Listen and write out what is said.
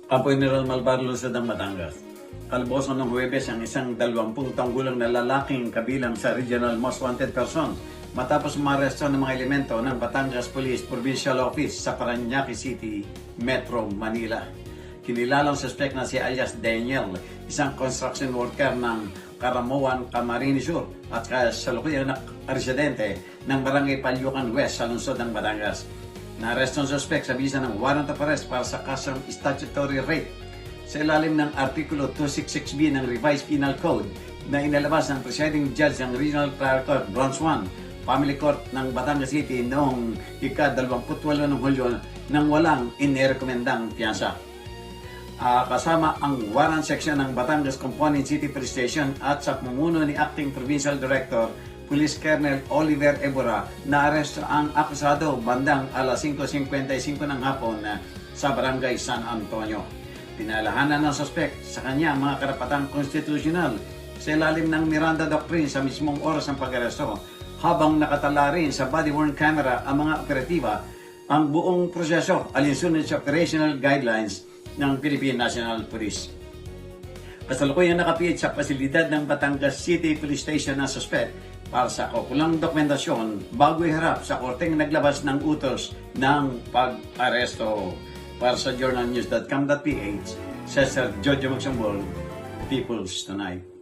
Apoy ni Ronald Barlos sa Batangas. Kalbosan ng Huwebes ang isang 20 taong gulang na lalaking kabilang sa Regional Most Wanted Person matapos maresto ng mga elemento ng Batangas Police Provincial Office sa Parañaque City, Metro Manila. Kinilalang suspect na si alias Daniel, isang construction worker ng Karamuan, Camarines Sur at kasalukuyang residente ng Barangay Palyucan West sa lungsod ng Batangas. Naaresto ang suspect sa bisa ng warrant of arrest para sa kasong statutory rape sa ilalim ng Artikulo 266B ng Revised Penal Code na inalabas ng Presiding Judge ng Regional Trial Court Branch 1, Family Court ng Batangas City noong ika-28 ng Hulyo nang walang inirekomendang piyansa. Kasama ang warrant section ng Batangas Component City Police Station at sa pamumuno ni Acting Provincial Director Police Colonel Oliver Ebora, naaresto ang akusado bandang alas 5:55 ng hapon sa Barangay San Antonio. Pinalahanan ng suspect sa kanya mga karapatang konstitusyonal sa ilalim ng Miranda Doctrine sa mismong oras ng pag-aresto, habang nakatala rin sa body-worn camera ang mga operatiba ang buong proseso alinsunod sa operational guidelines ng Philippine National Police. Kasalukuyang nakapiit sa pasilidad ng Batangas City Police Station na suspect para sa kukulang dokumentasyon bago iharap sa korteng naglabas ng utos ng pag-aresto. Para sa journalnews.com.ph, Cesar Jojo Magsambol, People's Tonight.